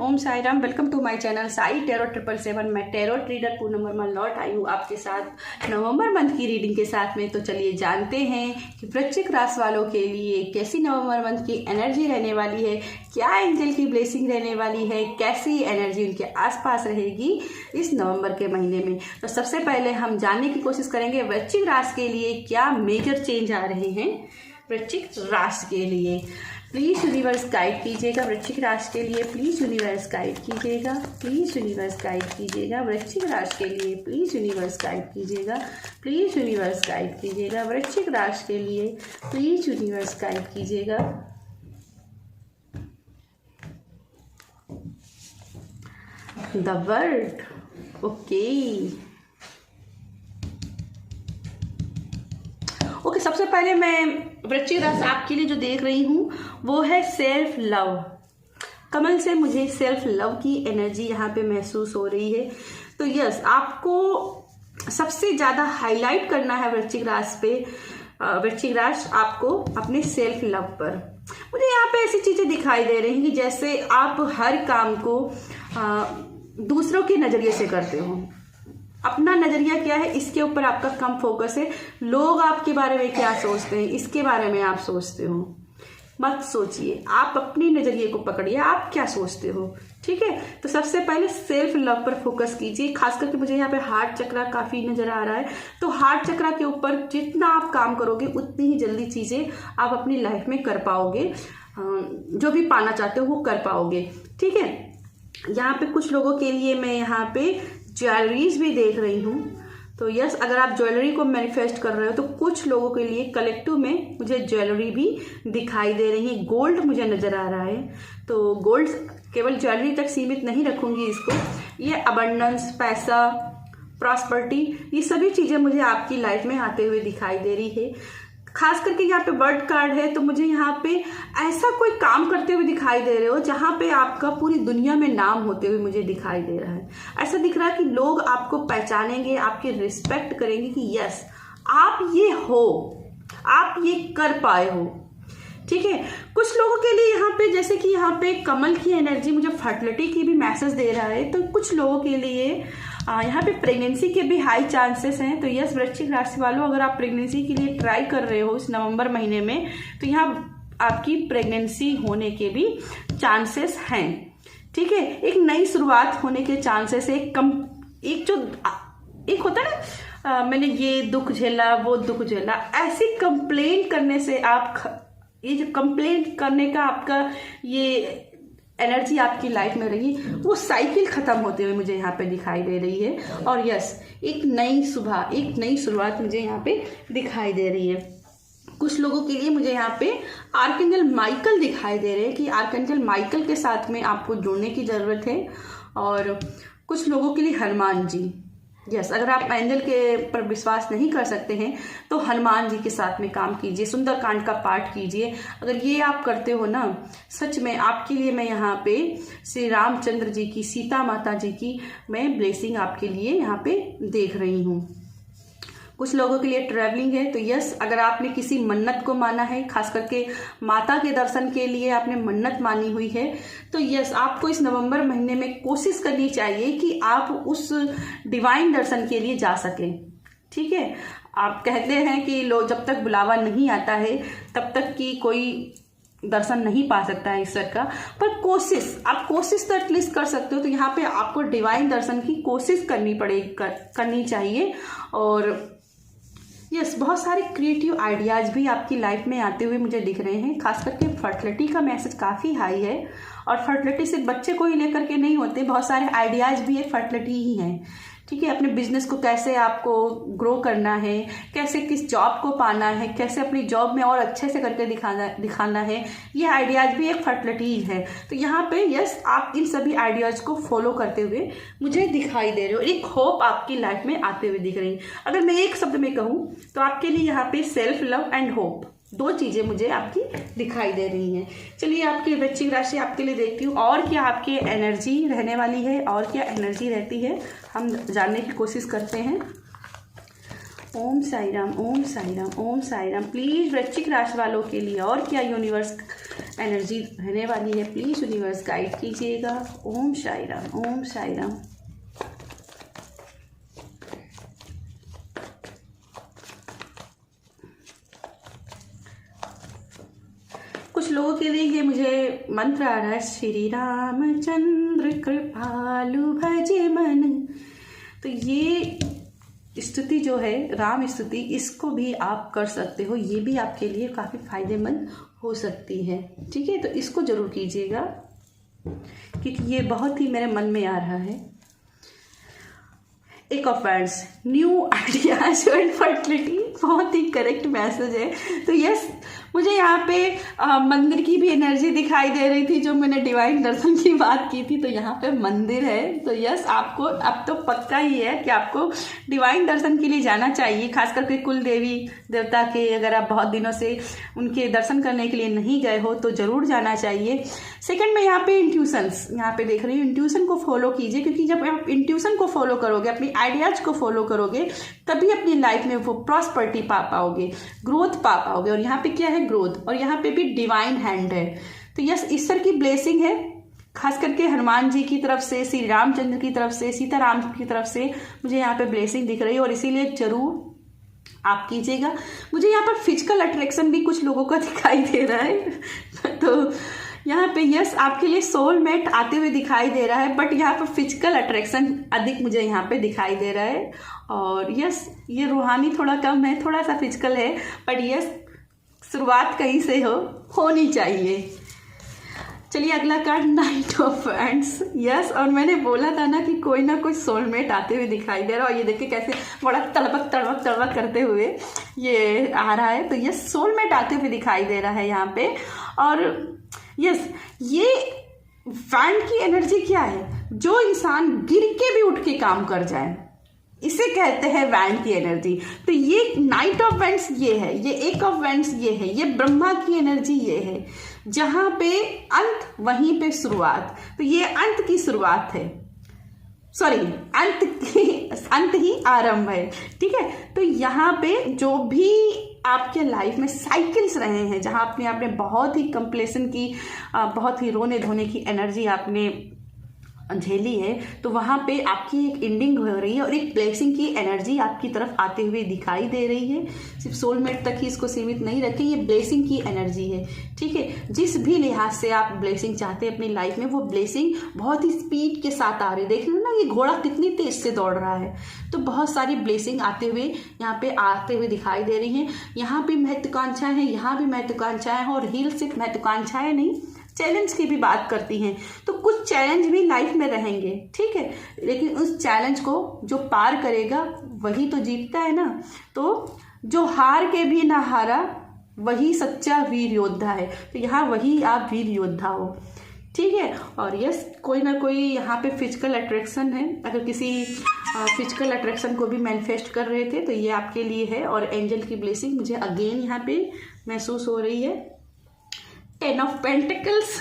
Om Sai Ram. Welcome to my channel Sai tarot 777। मैं tarot reader Poonam Verma लौट आई हूँ आपके साथ नवंबर मंथ की रीडिंग के साथ में। तो चलिए जानते हैं कि वृश्चिक राशि वालों के लिए कैसी नवंबर मंथ की एनर्जी रहने वाली है, क्या एंजल की ब्लेसिंग रहने वाली है, कैसी एनर्जी उनके आसपास रहेगी इस नवंबर के महीने में। तो सबसे पहले हम जानने की कोशिश करेंगे वृश्चिक राशि के लिए क्या मेजर चेंज आ रहे हैं। वृश्चिक राशि के लिए प्लीज यूनिवर्स गाइड कीजिएगा। वृश्चिक राशि के लिए प्लीज यूनिवर्स गाइड कीजिएगा। प्लीज यूनिवर्स गाइड कीजिएगा वृश्चिक राशि के लिए। प्लीज यूनिवर्स गाइड कीजिएगा। प्लीज यूनिवर्स गाइड कीजिएगा वृश्चिक राशि के लिए। प्लीज यूनिवर्स गाइड कीजिएगा। The world. ओके, सबसे पहले मैं वृश्चिक राशि आपके लिए जो देख रही हूँ वो है सेल्फ लव। कमल से मुझे सेल्फ लव की एनर्जी यहाँ पे महसूस हो रही है। तो यस, आपको सबसे ज़्यादा हाईलाइट करना है वृश्चिक राशि पे, वृश्चिक राशि आपको अपने सेल्फ लव पर। मुझे यहाँ पे ऐसी चीज़ें दिखाई दे रही हैं कि जैसे आप हर काम को दूसरों के नज़रिए से करते हो। अपना नजरिया क्या है इसके ऊपर आपका कम फोकस है। लोग आपके बारे में क्या सोचते हैं इसके बारे में आप सोचते हो। मत सोचिए, आप अपने नजरिए को पकड़िए, आप क्या सोचते हो। ठीक है, तो सबसे पहले सेल्फ लव पर फोकस कीजिए। खास करके मुझे यहाँ पे हार्ट चक्रा काफी नजर आ रहा है। तो हार्ट चक्रा के ऊपर जितना आप काम करोगे उतनी ही जल्दी चीजें आप अपनी लाइफ में कर पाओगे, जो भी पाना चाहते हो वो कर पाओगे। ठीक है, यहाँ पे कुछ लोगों के लिए मैं यहाँ पे ज्वेलरीज भी देख रही हूँ। तो यस, अगर आप ज्वेलरी को मैनिफेस्ट कर रहे हो तो कुछ लोगों के लिए कलेक्टिव में मुझे ज्वेलरी भी दिखाई दे रही है। गोल्ड मुझे नजर आ रहा है। तो गोल्ड केवल ज्वेलरी तक सीमित नहीं रखूंगी इसको। ये अबंडेंस, पैसा, प्रॉस्पेरिटी, ये सभी चीजें मुझे आपकी लाइफ में आते हुए दिखाई दे रही है। खास करके यहाँ पे वर्ड कार्ड है, तो मुझे यहाँ पे ऐसा कोई काम करते हुए दिखाई दे रहे हो जहाँ पे आपका पूरी दुनिया में नाम होते हुए मुझे दिखाई दे रहा है। ऐसा दिख रहा है कि लोग आपको पहचानेंगे, आपकी रिस्पेक्ट करेंगे कि यस आप ये हो, आप ये कर पाए हो। ठीक है, कुछ लोगों के लिए यहाँ पे जैसे कि यहाँ पे कमल की एनर्जी मुझे फर्टिलिटी की भी मैसेज दे रहा है। तो कुछ लोगों के लिए यहाँ पे प्रेगनेंसी के भी हाई चांसेस हैं। तो यस, वृश्चिक राशि वालों, अगर आप प्रेगनेंसी के लिए ट्राई कर रहे हो इस नवंबर महीने में तो यहाँ आपकी प्रेगनेंसी होने के भी चांसेस हैं। ठीक है, एक नई शुरुआत होने के चांसेस है। एक होता है ना, मैंने ये दुख झेला वो दुख झेला, ऐसी कंप्लेंट करने से ये जो कंप्लेंट करने का आपका ये एनर्जी आपकी लाइफ में रही, वो साइकिल खत्म होते हुए मुझे यहाँ पे दिखाई दे रही है। और यस, एक नई सुबह, एक नई शुरुआत मुझे यहाँ पे दिखाई दे रही है। कुछ लोगों के लिए मुझे यहाँ पे आर्कएंजल माइकल दिखाई दे रहे हैं कि आर्कएंजल माइकल के साथ में आपको जुड़ने की जरूरत है। और कुछ लोगों के लिए हनुमान जी। यस, अगर आप एंजल के पर विश्वास नहीं कर सकते हैं तो हनुमान जी के साथ में काम कीजिए, सुंदरकांड का पाठ कीजिए। अगर ये आप करते हो ना, सच में आपके लिए मैं यहाँ पे श्री रामचंद्र जी की, सीता माता जी की मैं ब्लेसिंग आपके लिए यहाँ पे देख रही हूँ। कुछ लोगों के लिए ट्रैवलिंग है। तो यस, अगर आपने किसी मन्नत को माना है, खास करके माता के दर्शन के लिए आपने मन्नत मानी हुई है, तो यस, आपको इस नवंबर महीने में कोशिश करनी चाहिए कि आप उस डिवाइन दर्शन के लिए जा सकें। ठीक है, आप कहते हैं कि लोग जब तक बुलावा नहीं आता है तब तक की कोई दर्शन नहीं पा सकता है ईश्वर का, पर आप कोशिश तो एटलीस्ट कर सकते हो। तो यहाँ पे आपको डिवाइन दर्शन की कोशिश करनी चाहिए। और यस, बहुत सारे क्रिएटिव आइडियाज भी आपकी लाइफ में आते हुए मुझे दिख रहे हैं। खास करके फर्टिलिटी का मैसेज काफ़ी हाई है। और फर्टिलिटी सिर्फ बच्चे को ही लेकर के नहीं होते, बहुत सारे आइडियाज भी एक फर्टिलिटी ही हैं। ठीक है, अपने बिजनेस को कैसे आपको ग्रो करना है, कैसे किस जॉब को पाना है, कैसे अपनी जॉब में और अच्छे से करके दिखाना है, ये आइडियाज भी एक फर्टिलिटीज है। तो यहाँ पे यस, आप इन सभी आइडियाज को फॉलो करते हुए मुझे दिखाई दे रहे हो, एक होप आपकी लाइफ में आते हुए दिख रही। अगर मैं एक शब्द में कहूँ तो आपके लिए यहाँ पे सेल्फ लव एंड होप, दो चीजें मुझे आपकी दिखाई दे रही हैं। चलिए आपकी वृश्चिक राशि आपके लिए देखती हूँ, और क्या आपकी एनर्जी रहने वाली है, और क्या एनर्जी रहती है, हम जानने की कोशिश करते हैं। ओम साई राम, ओम साई राम, ओम साई राम। प्लीज वृश्चिक राशि वालों के लिए और क्या यूनिवर्स एनर्जी रहने वाली है, प्लीज यूनिवर्स गाइड कीजिएगा। ओम साई राम, ओम साई राम। कुछ लोगों के लिए ये मुझे मंत्र आ रहा है, श्री रामचंद्र कृपालु भजे मन। तो ये स्तुति जो है, राम स्तुति, इसको भी आप कर सकते हो, ये भी आपके लिए काफ़ी फायदेमंद हो सकती है। ठीक है, तो इसको जरूर कीजिएगा क्योंकि ये बहुत ही मेरे मन में आ रहा है। एक of words, new ideas and fertility, बहुत ही करेक्ट मैसेज है। तो यस, मुझे यहाँ पे मंदिर की भी एनर्जी दिखाई दे रही थी, जो मैंने डिवाइन दर्शन की बात की थी, तो यहाँ पे मंदिर है। तो यस, आपको अब तो पक्का ही है कि आपको डिवाइन दर्शन के लिए जाना चाहिए, खास करके कुल देवी देवता के, अगर आप बहुत दिनों से उनके दर्शन करने के लिए नहीं गए हो तो ज़रूर जाना चाहिए। सेकंड में यहाँ पे इंट्यूशंस, यहाँ पे देख रही हूँ, इंट्यूशन को फॉलो कीजिए, क्योंकि जब आप इंट्यूशन को फॉलो करोगे, अपनी आइडियाज को फॉलो करोगे, तभी अपनी लाइफ में वो प्रॉस्पेरिटी पा पाओगे, ग्रोथ पा पाओगे। और यहाँ पे क्या है, ग्रोथ, और यहाँ पे भी डिवाइन हैंड है। तो यस, ईश्वर की ब्लेसिंग है, खास करके हनुमान जी की तरफ से, श्री रामचंद्र की तरफ से, सीताराम की तरफ से मुझे यहाँ पे ब्लेसिंग दिख रही है, और इसीलिए जरूर आप कीजिएगा। मुझे यहाँ पर फिजिकल अट्रैक्शन भी कुछ लोगों का दिखाई दे रहा है। तो यहाँ पे यस, आपके लिए सोलमेट आते हुए दिखाई दे रहा है, बट यहाँ पर फिजिकल अट्रैक्शन अधिक मुझे यहाँ पे दिखाई दे रहा है। और यस, ये रूहानी थोड़ा कम है, थोड़ा सा फिजिकल है, बट यस, शुरुआत कहीं से होनी चाहिए। चलिए अगला card, night of wands. Yes, और मैंने बोला था ना कि कोई ना कोई सोलमेट आते हुए दिखाई दे रहा है, और ये देखिए कैसे बड़ा तड़बक करते हुए ये आ रहा है। तो यस, सोलमेट आते हुए दिखाई दे रहा है यहाँ पे। और यस, ये वैंड की एनर्जी क्या है, जो इंसान गिर के भी उठ के काम कर जाए, इसे कहते हैं वैंड की एनर्जी। तो ये नाइट ऑफ वैंड्स ये है, ये एक ऑफ वैंड्स ये है, ये ब्रह्मा की एनर्जी ये है, जहां पे अंत वहीं पे शुरुआत। तो ये अंत की शुरुआत है, सॉरी, अंत ही आरंभ है। ठीक है, तो यहाँ पे जो भी आपके लाइफ में साइकिल्स रहे हैं, जहाँ आपने बहुत ही कंप्लेसन की, बहुत ही रोने धोने की एनर्जी आपने झेली है, तो वहाँ पे आपकी एक एंडिंग हो रही है, और एक ब्लेसिंग की एनर्जी आपकी तरफ आते हुए दिखाई दे रही है। सिर्फ सोलमेट तक ही इसको सीमित नहीं रखें, ये ब्लेसिंग की एनर्जी है। ठीक है, जिस भी लिहाज से आप ब्लेसिंग चाहते हैं अपनी लाइफ में, वो ब्लेसिंग बहुत ही स्पीड के साथ आ रही है। देख रहे हो ना, ये घोड़ा कितनी तेज से दौड़ रहा है। तो बहुत सारी ब्लेसिंग आते हुए यहाँ पे आते हुए दिखाई दे रही हैं। यहाँ भी महत्वाकांक्षाएं हैं, यहाँ भी महत्वाकांक्षाएं हैं, और हील सिर्फ महत्वाकांक्षाएं नहीं, चैलेंज की भी बात करती हैं। तो कुछ चैलेंज भी लाइफ में रहेंगे, ठीक है, लेकिन उस चैलेंज को जो पार करेगा वही तो जीतता है ना। तो जो हार के भी ना हारा, वही सच्चा वीर योद्धा है। तो यहाँ वही आप वीर योद्धा हो। ठीक है, और यस, कोई ना कोई यहाँ पे फिजिकल अट्रैक्शन है। अगर किसी फिजिकल अट्रैक्शन को भी मैनिफेस्ट कर रहे थे तो ये आपके लिए है। और एंजल की ब्लेसिंग मुझे अगेन यहाँ पे महसूस हो रही है। 10 ऑफ पेंटिकल्स,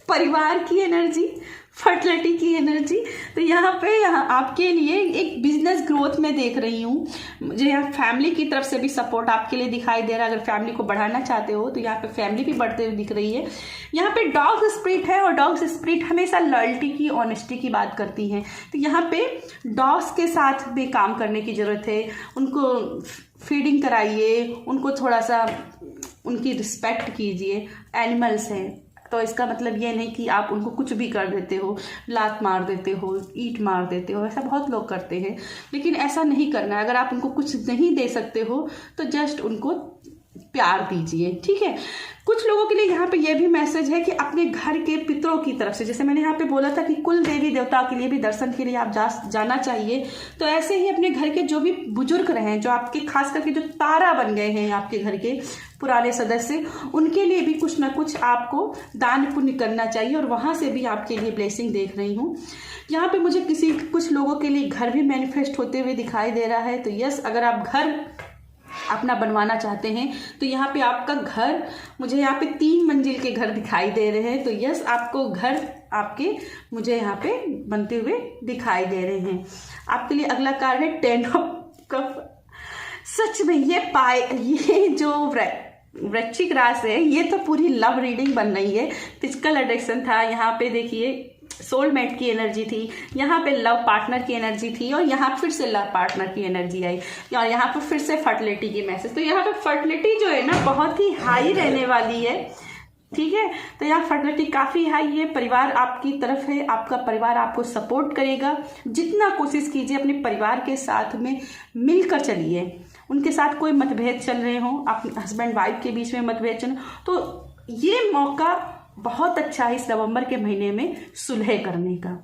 परिवार की एनर्जी, फर्टिलिटी की एनर्जी। तो यहाँ आपके लिए एक बिजनेस ग्रोथ में देख रही हूँ। मुझे यहाँ फैमिली की तरफ से भी सपोर्ट आपके लिए दिखाई दे रहा है। अगर फैमिली को बढ़ाना चाहते हो तो यहाँ पे फैमिली भी बढ़ते हुए दिख रही है। यहाँ पे डॉग स्पिरिट है, और डॉग स्पिरिट हमेशा लॉयल्टी की, ऑनेस्टी की बात करती हैं। तो यहाँ पे डॉग्स के साथ भी काम करने की ज़रूरत है। उनको फीडिंग कराइए, उनको थोड़ा सा उनकी रिस्पेक्ट कीजिए। एनिमल्स हैं तो इसका मतलब ये नहीं कि आप उनको कुछ भी कर देते हो, लात मार देते हो, ईंट मार देते हो। ऐसा बहुत लोग करते हैं, लेकिन ऐसा नहीं करना है। अगर आप उनको कुछ नहीं दे सकते हो तो जस्ट उनको प्यार दीजिए। ठीक है, कुछ लोगों के लिए यहाँ पे ये भी मैसेज है कि अपने घर के पितरों की तरफ से, जैसे मैंने यहाँ पे बोला था कि कुल देवी देवता के लिए भी दर्शन के लिए आप जाना चाहिए, तो ऐसे ही अपने घर के जो भी बुजुर्ग रहे, जो आपके खास करके जो तारा बन गए हैं आपके घर के पुराने सदस्य, उनके लिए भी कुछ ना कुछ आपको दान पुण्य करना चाहिए, और वहाँ से भी आपके लिए ब्लेसिंग देख रही हूँ। यहाँ पे मुझे कुछ लोगों के लिए घर भी मैनिफेस्ट होते हुए दिखाई दे रहा है। तो यस, अगर आप घर अपना बनवाना चाहते हैं तो यहाँ पे आपका घर, मुझे यहाँ पे 3 मंजिल के घर दिखाई दे रहे हैं। तो यस, आपको घर आपके मुझे यहाँ पे बनते हुए दिखाई दे रहे हैं। आपके लिए अगला कार्ड है 10 ऑफ कप। सच में ये जो वृश्चिक राशि है, ये तो पूरी लव रीडिंग बन रही है। फिजिकल अट्रैक्शन था, यहाँ पे देखिए सोलमेट की एनर्जी थी, यहाँ पे लव पार्टनर की एनर्जी थी, और यहाँ फिर से लव पार्टनर की एनर्जी आई, और यहाँ पे फिर से फर्टिलिटी की मैसेज। तो यहाँ पे फर्टिलिटी जो है ना बहुत ही हाई रहने वाली है। ठीक है, तो यहाँ फर्टिलिटी काफ़ी हाई है, परिवार आपकी तरफ है, आपका परिवार आपको सपोर्ट करेगा। जितना कोशिश कीजिए अपने परिवार के साथ में मिलकर चलिए। उनके साथ कोई मतभेद चल रहे हो, अपने हस्बैंड वाइफ के बीच में मतभेद चल, तो ये मौका बहुत अच्छा है इस नवंबर के महीने में सुलह करने का।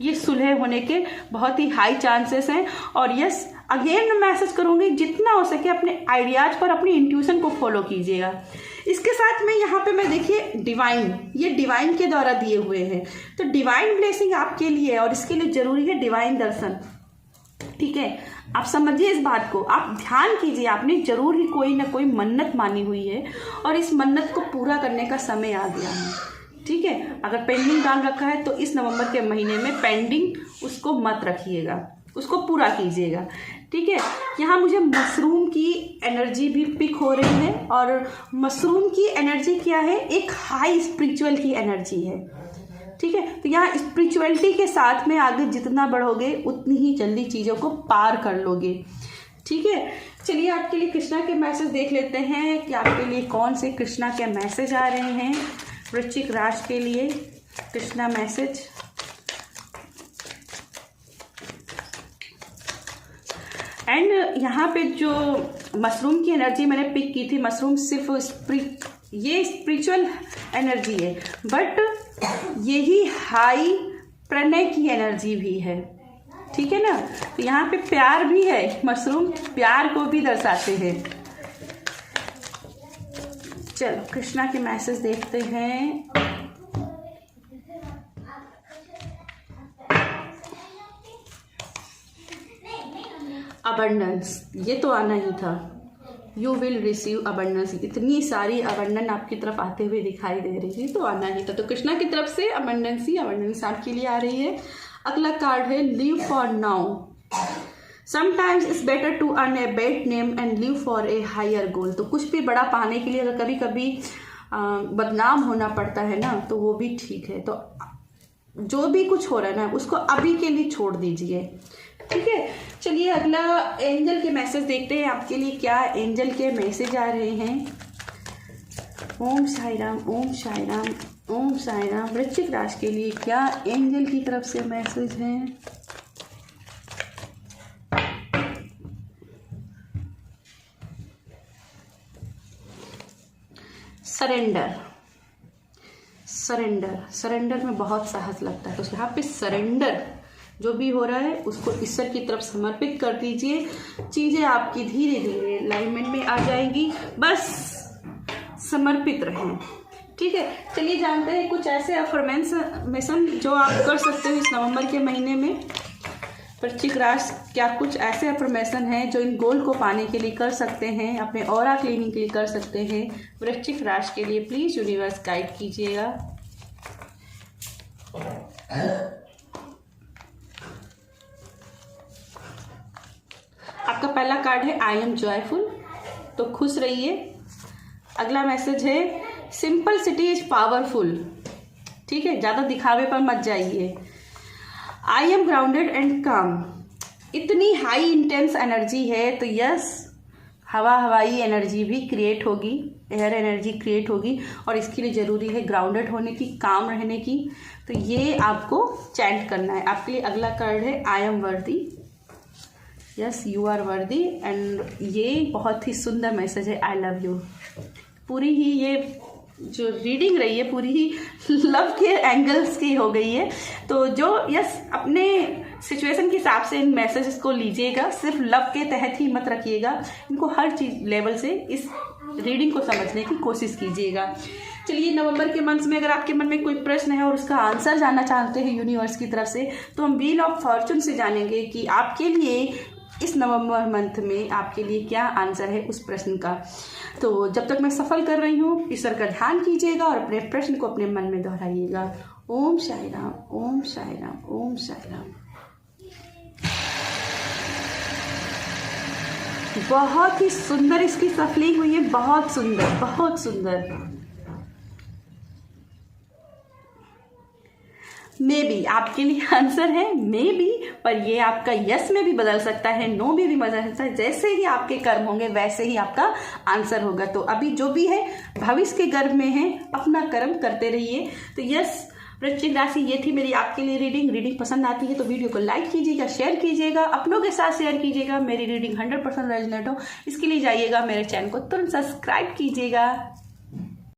ये सुलह होने के बहुत ही हाई चांसेस हैं। और यस, अगेन मैं मैसेज करूंगी, जितना हो सके अपने आइडियाज पर, अपनी इंट्यूशन को फॉलो कीजिएगा। इसके साथ में यहाँ पे मैं देखिए डिवाइन, ये डिवाइन के द्वारा दिए हुए हैं, तो डिवाइन ब्लेसिंग आपके लिए है, और इसके लिए जरूरी है डिवाइन दर्शन। ठीक है, आप समझिए इस बात को, आप ध्यान कीजिए, आपने जरूर ही कोई ना कोई मन्नत मानी हुई है, और इस मन्नत को पूरा करने का समय आ गया है। ठीक है, अगर पेंडिंग काम रखा है तो इस नवंबर के महीने में पेंडिंग उसको मत रखिएगा, उसको पूरा कीजिएगा। ठीक है, यहाँ मुझे मशरूम की एनर्जी भी पिक हो रही है, और मशरूम की एनर्जी क्या है, एक हाई स्पिरिचुअल की एनर्जी है। ठीक है, तो यहाँ स्पिरिचुअलिटी के साथ में आगे जितना बढ़ोगे उतनी ही जल्दी चीज़ों को पार कर लोगे। ठीक है, चलिए आपके लिए कृष्णा के मैसेज देख लेते हैं कि आपके लिए कौन से कृष्णा के मैसेज आ रहे हैं। वृश्चिक राशि के लिए कृष्णा मैसेज। एंड यहाँ पे जो मशरूम की एनर्जी मैंने पिक की थी, मशरूम सिर्फ ये स्पिरिचुअल एनर्जी है, बट यही हाई प्रणय की एनर्जी भी है। ठीक है ना, तो यहाँ पे प्यार भी है, मशरूम प्यार को भी दर्शाते हैं। चलो कृष्णा के मैसेज देखते हैं। अबंडेंस, ये तो आना ही था। यू विल रिसीव अबंडेंस, इतनी सारी अबंडेंस आपकी तरफ आते हुए दिखाई दे रही है, तो आना ही था। तो कृष्णा की तरफ से अबंडेंस आपके लिए आ रही है। अगला कार्ड है live for now. Sometimes it's better to earn a bad name and live for a higher goal. तो कुछ भी बड़ा पाने के लिए अगर कभी कभी बदनाम होना पड़ता है ना, तो वो भी ठीक है। तो जो भी कुछ हो रहा है ना, उसको अभी के लिए छोड़ दीजिए। ठीक है, चलिए अगला एंजल के मैसेज देखते हैं, आपके लिए क्या एंजल के मैसेज आ रहे हैं। ओम साई राम, ओम साई राम, ओम साई राम। वृश्चिक राशि के लिए क्या एंजल की तरफ से मैसेज हैं। सरेंडर, सरेंडर, सरेंडर में बहुत साहस लगता है, तो यहाँ पे सरेंडर जो भी हो रहा है उसको ईश्वर की तरफ समर्पित कर दीजिए। चीज़ें आपकी धीरे धीरे अलाइनमेंट में आ जाएंगी, बस समर्पित रहें। ठीक है, चलिए जानते हैं कुछ ऐसे अफर्मेशन जो आप कर सकते हो इस नवंबर के महीने में। वृश्चिक राशि, क्या कुछ ऐसे अफर्मेशन हैं जो इन गोल को पाने के लिए कर सकते हैं, अपने ऑरा क्लीनिंग के लिए कर सकते हैं। वृश्चिक राशि के लिए प्लीज यूनिवर्स गाइड कीजिएगा। आपका पहला कार्ड है आई एम जॉयफुल, तो खुश रहिए। अगला मैसेज है सिंपलिसिटी इज पावरफुल। ठीक है, ज़्यादा दिखावे पर मत जाइए। आई एम ग्राउंडेड एंड काम। इतनी हाई इंटेंस एनर्जी है, तो यस हवाई एनर्जी भी क्रिएट होगी, एयर एनर्जी क्रिएट होगी, और इसके लिए ज़रूरी है ग्राउंडेड होने की, काम रहने की। तो ये आपको चैंट करना है। आपके लिए अगला कार्ड है I am worthy. Yes you are worthy. And ये बहुत ही सुंदर मैसेज है, आई लव यू। पूरी ही ये जो रीडिंग रही है पूरी ही लव के एंगल्स की हो गई है। तो जो यस अपने सिचुएशन के हिसाब से इन मैसेजेस को लीजिएगा, सिर्फ लव के तहत ही मत रखिएगा, इनको हर चीज लेवल से इस रीडिंग को समझने की कोशिश कीजिएगा। चलिए, नवंबर के मंथ में अगर आपके मन में कोई प्रश्न है और उसका आंसर जानना चाहते हैं यूनिवर्स की तरफ से, तो हम व्हील ऑफ फॉर्चून से जानेंगे कि आपके लिए इस नवंबर मंथ में आपके लिए क्या आंसर है उस प्रश्न का। तो जब तक मैं सफल कर रही हूँ, ईश्वर का ध्यान कीजिएगा और अपने प्रश्न को अपने मन में दोहराइएगा। ओम साई राम, ओम साई राम, ओम साई राम। बहुत ही सुंदर इसकी सफलिंग हुई है, बहुत सुंदर, बहुत सुंदर। मे बी आपके लिए आंसर है मे बी, पर ये आपका यस में भी बदल सकता है, नो में भी बदल सकता है। जैसे ही आपके कर्म होंगे वैसे ही आपका आंसर होगा। तो अभी जो भी है भविष्य के गर्भ में है, अपना कर्म करते रहिए। तो यस वृश्चिक राशि, ये थी मेरी आपके लिए रीडिंग। रीडिंग पसंद आती है तो वीडियो को लाइक कीजिएगा, शेयर कीजिएगा, अपनों के साथ शेयर कीजिएगा। मेरी रीडिंग 100% रेजोनेट हो इसके लिए जाइएगा मेरे चैनल को तुरंत सब्सक्राइब कीजिएगा।